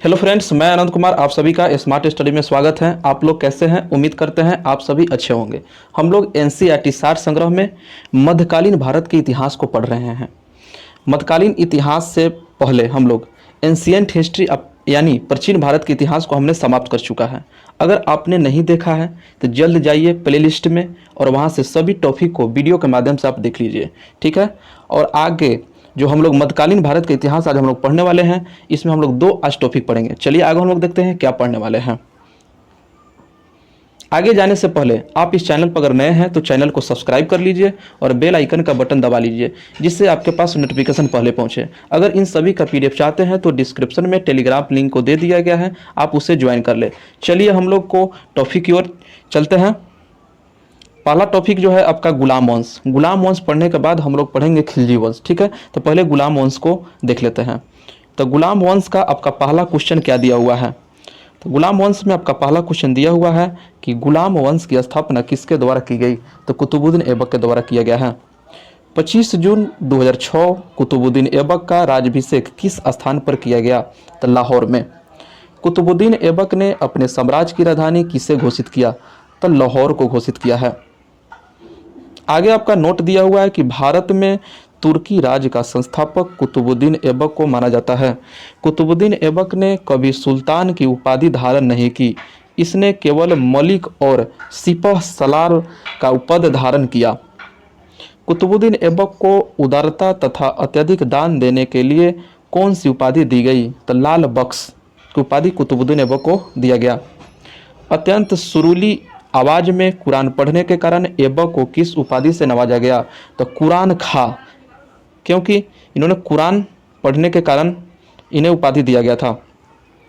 Hello friends, मैं आनंद कुमार आप सभी का स्मार्ट स्टडी में स्वागत है। आप लोग कैसे हैं? उम्मीद करते हैं आप सभी अच्छे होंगे। हम लोग एनसीईआरटी सार संग्रह में मध्यकालीन भारत के इतिहास को पढ़ रहे हैं। मध्यकालीन इतिहास से पहले हम लोग एंशिएंट हिस्ट्री यानी प्राचीन भारत के इतिहास को हमने समाप्त कर चुका है। अगर आपने नहीं देखा है तो जल्द जाइए प्लेलिस्ट में और वहाँ से सभी टॉपिक को वीडियो के माध्यम से आप देख लीजिए, ठीक है। और आगे जो हम लोग मध्यकालीन भारत का इतिहास आज हम लोग पढ़ने वाले हैं, इसमें हम लोग 2 आज टॉपिक पढ़ेंगे। चलिए आगे हम लोग देखते हैं क्या पढ़ने वाले हैं। आगे जाने से पहले आप इस चैनल पर अगर नए हैं तो चैनल को सब्सक्राइब कर लीजिए और बेल आइकन का बटन दबा लीजिए, जिससे आपके पास नोटिफिकेशन पहले पहुंचे। अगर इन सभी का पीडीएफ चाहते हैं तो डिस्क्रिप्शन में टेलीग्राम लिंक को दे दिया गया है, आप उसे ज्वाइन कर ले। चलिए हम लोग को टॉपिक की ओर चलते हैं। पहला टॉपिक जो है आपका गुलाम वंश। गुलाम वंश पढ़ने के बाद हम लोग पढ़ेंगे खिलजी वंश, ठीक है। तो पहले गुलाम वंश को देख लेते हैं। तो गुलाम वंश का आपका पहला क्वेश्चन क्या दिया हुआ है? तो गुलाम वंश में आपका पहला क्वेश्चन दिया हुआ है कि गुलाम वंश की स्थापना किसके द्वारा की गई? तो कुतुबुद्दीन ऐबक के द्वारा किया गया है। 25 जून 2006 कुतुबुद्दीन ऐबक का राज्याभिषेक किस स्थान पर किया गया? तो लाहौर में। कुतुबुद्दीन ऐबक ने अपने साम्राज्य की राजधानी किसे घोषित किया? तो लाहौर को घोषित किया है। आगे आपका नोट दिया हुआ है कि भारत में तुर्की राज्य का संस्थापक कुतुबुद्दीन ऐबक को माना जाता है। कुतुबुद्दीन ऐबक ने कभी सुल्तान की उपाधि धारण नहीं की, इसने केवल मलिक और सिपह सलार का पद धारण किया। कुतुबुद्दीन ऐबक को उदारता तथा अत्यधिक दान देने के लिए कौन सी उपाधि दी गई? तो लाल बख्श की उपाधि कुतुबुद्दीन ऐबक को दिया गया। अत्यंत सुरीली आवाज में कुरान पढ़ने के कारण ऐबक को किस उपाधि से नवाजा गया? तो कुरान खा, क्योंकि इन्होंने कुरान पढ़ने के कारण इन्हें उपाधि दिया गया था।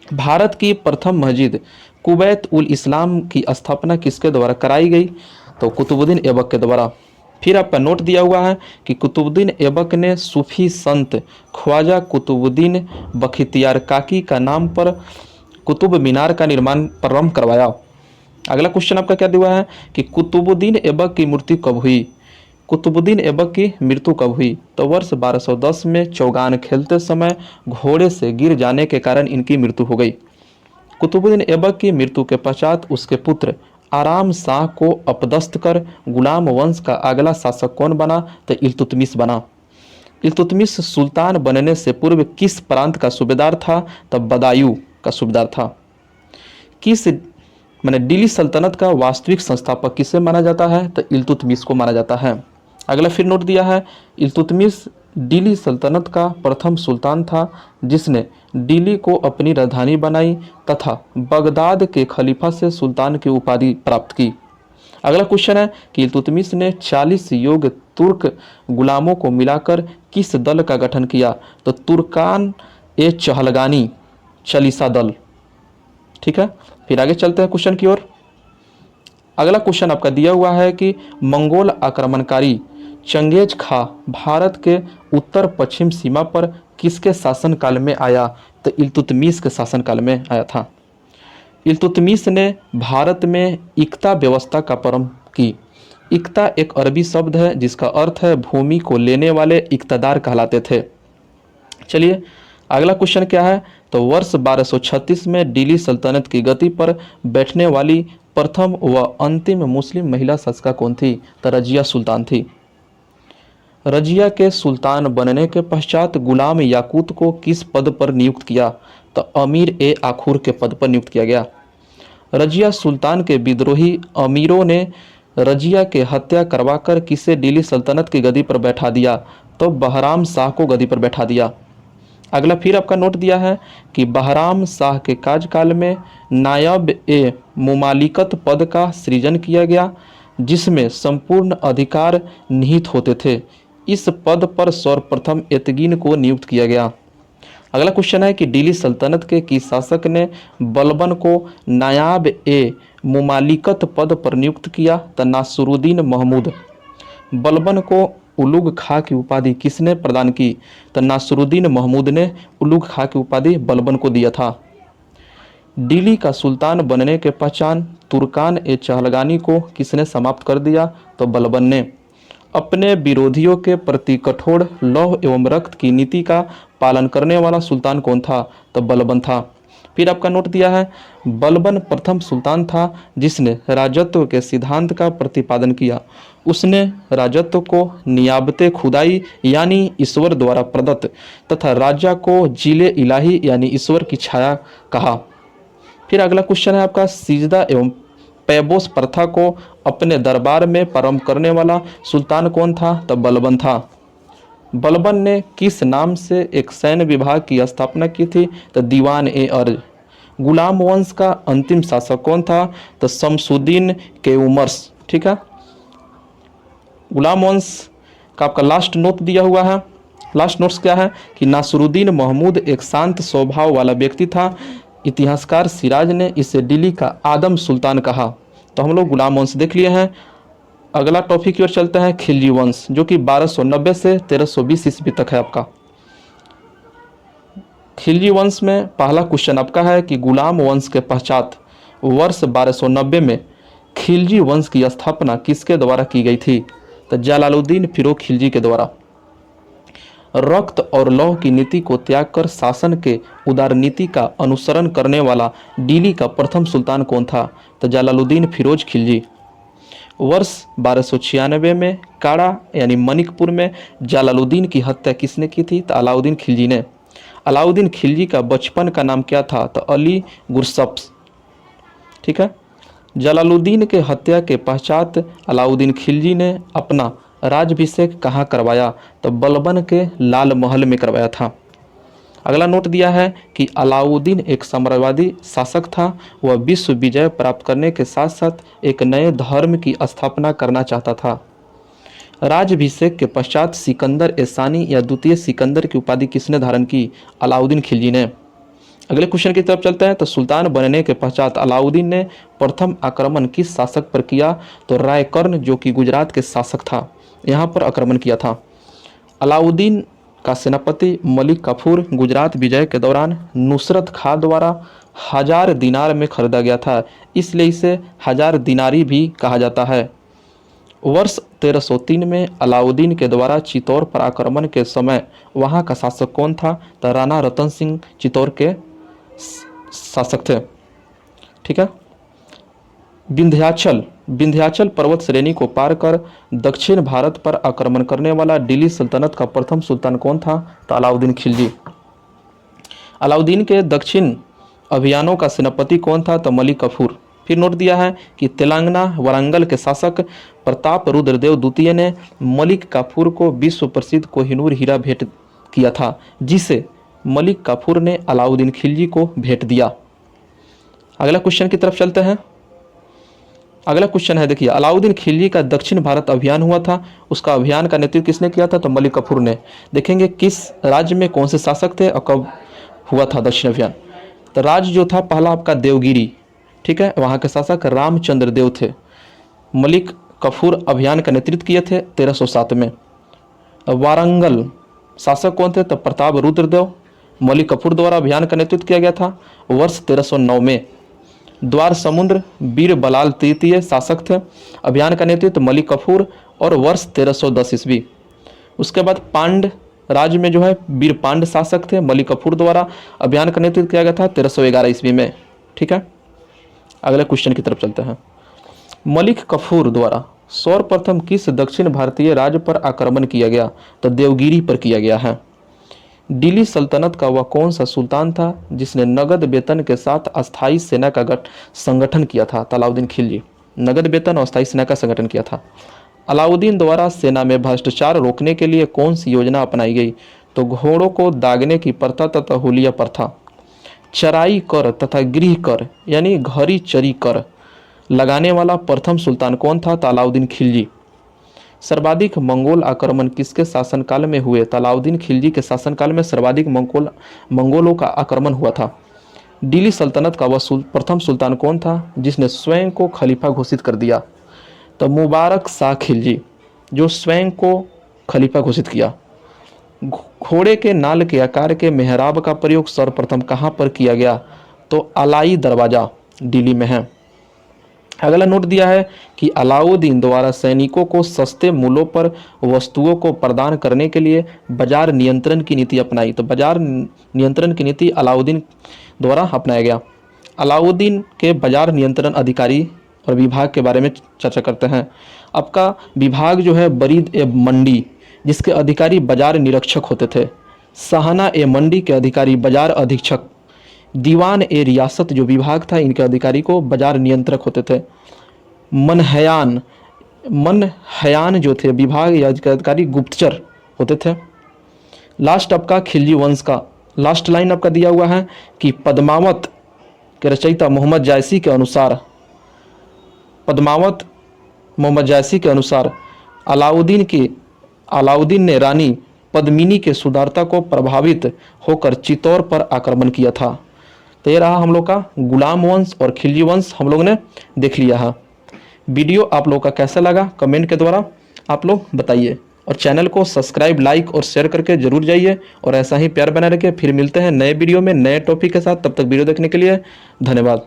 भारत की प्रथम मस्जिद कुवैत उल इस्लाम की स्थापना किसके द्वारा कराई गई? तो कुतुबुद्दीन ऐबक के द्वारा। फिर आपका नोट दिया हुआ है कि कुतुबुद्दीन ऐबक ने सूफी संत ख्वाजा कुतुबुद्दीन बख्तियार काकी का नाम पर कुतुब मीनार का निर्माण प्रारंभ करवाया। अगला क्वेश्चन आपका क्या दिया है कि कुतुबुद्दीन ऐबक की मृत्यु कब हुई? कुतुबुद्दीन ऐबक की मृत्यु कब हुई? तो वर्ष 1210 में चौगान खेलते समय घोड़े से गिर जाने के कारण इनकी मृत्यु हो गई। कुतुबुद्दीन ऐबक की मृत्यु के पश्चात उसके पुत्र आराम शाह को अपदस्थ कर गुलाम वंश का अगला शासक कौन बना? तो इल्तुतमिश बना। इल्तुतमिश सुल्तान बनने से पूर्व किस प्रांत का सूबेदार था? तो बदायूं का सूबेदार था। किस दिल्ली सल्तनत का वास्तविक संस्थापक किसे माना जाता है? तो इल्तुतमिश को माना जाता है। अगला फिर नोट दिया है, इल्तुतमिश दिल्ली सल्तनत का प्रथम सुल्तान था जिसने दिल्ली को अपनी राजधानी बनाई तथा बगदाद के खलीफा से सुल्तान की उपाधि प्राप्त की। अगला क्वेश्चन है कि इल्तुतमिश ने 40 योग्य तुर्क गुलामों को मिलाकर किस दल का गठन किया? तो तुर्कान ए चहलगानी चालीसा दल, ठीक है। फिर आगे चलते हैं क्वेश्चन की ओर। अगला क्वेश्चन आपका दिया हुआ है कि मंगोल आक्रमणकारी चंगेज खा भारत के उत्तर पश्चिम सीमा पर किसके शासनकाल में आया? तो इल्तुतमिश के शासनकाल में आया था। इल्तुतमिश ने भारत में इक्ता व्यवस्था का प्रारंभ की। इक्ता एक अरबी शब्द है जिसका अर्थ है भूमि को लेने वाले इक्तदार कहलाते थे। चलिए अगला क्वेश्चन क्या है? तो वर्ष 1236 में दिल्ली सल्तनत की गद्दी पर बैठने वाली प्रथम व अंतिम मुस्लिम महिला शासिका कौन थी? तो रजिया सुल्तान थी। रजिया के सुल्तान बनने के पश्चात गुलाम याकूत को किस पद पर नियुक्त किया? तो अमीर ए आखुर के पद पर नियुक्त किया गया। रजिया सुल्तान के विद्रोही अमीरों ने रजिया के हत्या करवाकर किसे दिल्ली सल्तनत की गद्दी पर बैठा दिया? तो बहराम शाह को गद्दी पर बैठा दिया। अगला फिर आपका नोट दिया है कि बहराम शाह के कार्यकाल में नायब ए मुमालिकत पद का सृजन किया गया जिसमें संपूर्ण अधिकार निहित होते थे। इस पद पर सर्वप्रथम एतगीन को नियुक्त किया गया। अगला क्वेश्चन है कि दिल्ली सल्तनत के किस शासक ने बलबन को नायाब ए मुमालिकत पद पर नियुक्त किया? तो नासरुद्दीन महमूद। बलबन को उलुग खा की उपाधि किसने प्रदान की? तो नासरुद्दीन महमूद ने उलुग खा की उपाधि बलबन को दिया था। दिल्ली का सुल्तान बनने के पश्चात तुर्कान ए चहलगानी को किसने समाप्त कर दिया? तो बलबन ने। अपने विरोधियों के प्रति कठोर लौह एवं रक्त की नीति का पालन करने वाला सुल्तान कौन था? तो बलबन था। फिर आपका नोट दिया है, बलबन प्रथम सुल्तान था जिसने राजत्व के सिद्धांत का प्रतिपादन किया। उसने राजत्व को नियाबते खुदाई यानी ईश्वर द्वारा प्रदत्त तथा राजा को जिले इलाही यानी ईश्वर की छाया कहा। फिर अगला क्वेश्चन है आपका, सिजदा एवं पैबोस प्रथा को अपने दरबार में प्रारंभ करने वाला सुल्तान कौन था? तो बलबन था। बलबन ने किस नाम से एक सैन्य विभाग की स्थापना की थी? तो दीवान ए अर्ज। गुलाम वंश का अंतिम शासक कौन था? तो शमसुद्दीन के उमर्स। ठीक है, गुलाम वंश का आपका लास्ट नोट दिया हुआ है। लास्ट नोट्स क्या है कि नासरुद्दीन महमूद एक शांत स्वभाव वाला व्यक्ति था। इतिहासकार सिराज ने इसे दिल्ली का आदम सुल्तान कहा। तो हम लोग गुलाम वंश देख लिए हैं। अगला टॉपिक की ओर चलते हैं, खिलजी वंश, जो कि 1290 से 1320 ईस्वी तक है आपका। खिलजी वंश में पहला क्वेश्चन आपका है कि गुलाम वंश के पश्चात वर्ष 1290 में खिलजी वंश की स्थापना किसके द्वारा की गई थी? तो जलालुद्दीन फिरोज खिलजी के द्वारा। रक्त और लौह की नीति को त्याग कर शासन के उदार नीति का अनुसरण करने वाला दिल्ली का प्रथम सुल्तान कौन था? तो जलालुद्दीन फिरोज खिलजी। वर्ष 1296 में काड़ा यानी मणिकपुर में जलालुद्दीन की हत्या किसने की थी? तो अलाउद्दीन खिलजी ने। अलाउद्दीन खिलजी का बचपन का नाम क्या था? तो अली गुरसप्स। ठीक है, जलालुद्दीन के हत्या के पश्चात अलाउद्दीन खिलजी ने अपना राज्याभिषेक कहाँ करवाया? तो बलबन के लाल महल में करवाया था। अगला नोट दिया है कि अलाउद्दीन एक साम्राज्यवादी शासक था। वह विश्व विजय प्राप्त करने के साथ साथ एक नए धर्म की स्थापना करना चाहता था। राज्याभिषेक के पश्चात सिकंदर एसानी या द्वितीय सिकंदर की उपाधि किसने धारण की? अलाउद्दीन खिलजी ने। अगले क्वेश्चन की तरफ चलते हैं। तो सुल्तान बनने के पश्चात अलाउद्दीन ने प्रथम आक्रमण किस शासक पर किया? तो रायकर्ण, जो कि गुजरात के शासक था, यहाँ पर आक्रमण किया था। अलाउद्दीन का सेनापति मलिक काफूर गुजरात विजय के दौरान नुसरत खां द्वारा 1000 दिनार में खरीदा गया था, इसलिए इसे 1000 दिनारी भी कहा जाता है। वर्ष 1303 में अलाउद्दीन के द्वारा चित्तौड़ पर आक्रमण के समय वहां का शासक कौन था? तो राणा रतन सिंह चित्तौड़ के शासक थे। ठीक है, विंध्याचल पर्वत श्रेणी को पार कर दक्षिण भारत पर आक्रमण करने वाला दिल्ली सल्तनत का प्रथम सुल्तान कौन था? तो अलाउद्दीन खिलजी। अलाउद्दीन के दक्षिण अभियानों का सेनापति कौन था? तो मलिक काफूर। फिर नोट दिया है कि तेलंगाना वारंगल के शासक प्रताप रुद्रदेव द्वितीय ने मलिक काफूर को विश्व प्रसिद्ध कोहिनूर हीरा भेंट किया था, जिसे मलिक काफूर ने अलाउद्दीन खिलजी को भेंट दिया। अगला क्वेश्चन की तरफ चलते हैं। अगला क्वेश्चन है, देखिए, अलाउद्दीन खिलजी का दक्षिण भारत अभियान हुआ था, उसका अभियान का नेतृत्व किसने किया था? तो मलिक काफूर ने। देखेंगे किस राज्य में कौन से शासक थे और कब हुआ था दक्षिण अभियान। तो राज्य जो था पहला आपका देवगिरी। ठीक है, वहाँ के शासक रामचंद्र देव थे। मलिक काफूर अभियान का नेतृत्व किए थे 1307 में। वारंगल शासक कौन थे? तो प्रताप रुद्रदेव। मलिक काफूर द्वारा अभियान का नेतृत्व किया गया था वर्ष 1309 में। द्वार समुद्र बीर बलाल तृतीय शासक थे, अभियान का नेतृत्व मलिक काफूर, और वर्ष 1310 ईस्वी। उसके बाद पांड राज्य में जो है बीर पांड शासक थे, मलिक काफूर द्वारा अभियान का नेतृत्व किया गया था 1311 ईस्वी में। ठीक है, अगले क्वेश्चन की तरफ चलते हैं। मलिक काफूर द्वारा सर्वप्रथम किस दक्षिण भारतीय राज्य पर आक्रमण किया गया? तो देवगिरी पर किया गया है। दिल्ली सल्तनत का वह कौन सा सुल्तान था जिसने नगद वेतन के साथ अस्थायी सेना का संगठन किया था? तो अलाउद्दीन खिलजी। नगद वेतन और अस्थायी सेना का संगठन किया था। अलाउद्दीन द्वारा सेना में भ्रष्टाचार रोकने के लिए कौन सी योजना अपनाई गई? तो घोड़ों को दागने की प्रथा तथा हुलिया प्रथा। चराई कर तथा गृह कर यानी घरी चरी कर लगाने वाला प्रथम सुल्तान कौन था? तो अलाउद्दीन खिलजी। सर्वाधिक मंगोल आक्रमण किसके शासनकाल में हुए? तो अलाउद्दीन खिलजी के शासनकाल में सर्वाधिक मंगोलों का आक्रमण हुआ था। दिल्ली सल्तनत का वह प्रथम सुल्तान कौन था जिसने स्वयं को खलीफा घोषित कर दिया? तो मुबारक शाह खिलजी, जो स्वयं को खलीफा घोषित किया। घोड़े के नाल के आकार के मेहराब का प्रयोग सर्वप्रथम कहाँ पर किया गया? तो अलाई दरवाजा दिल्ली में है। अगला नोट दिया है कि अलाउद्दीन द्वारा सैनिकों को सस्ते मूल्यों पर वस्तुओं को प्रदान करने के लिए बाजार नियंत्रण की नीति अपनाई। तो बाजार नियंत्रण की नीति अलाउद्दीन द्वारा अपनाया गया। अलाउद्दीन के बाजार नियंत्रण अधिकारी और विभाग के बारे में चर्चा करते हैं। आपका विभाग जो है बरीद ए मंडी, जिसके अधिकारी बाजार निरीक्षक होते थे। सहाना ए मंडी के अधिकारी बाजार अधीक्षक। दीवान ए रियासत जो विभाग था, इनके अधिकारी को बाजार नियंत्रक होते थे। मनहयान जो थे विभाग या अधिकारी गुप्तचर होते थे। लास्ट आपका खिलजी वंश का लास्ट लाइन आपका दिया हुआ है कि पद्मावत के रचयिता मोहम्मद जायसी के अनुसार अलाउद्दीन ने रानी पद्मिनी के सुंदरता को प्रभावित होकर चित्तौड़ पर आक्रमण किया था। तो ये रहा हम लोग का गुलाम वंश और खिलजी वंश हम लोग ने देख लिया है। वीडियो आप लोग का कैसा लगा कमेंट के द्वारा आप लोग बताइए, और चैनल को सब्सक्राइब, लाइक और शेयर करके जरूर जाइए, और ऐसा ही प्यार बना रखिए। फिर मिलते हैं नए वीडियो में नए टॉपिक के साथ। तब तक वीडियो देखने के लिए धन्यवाद।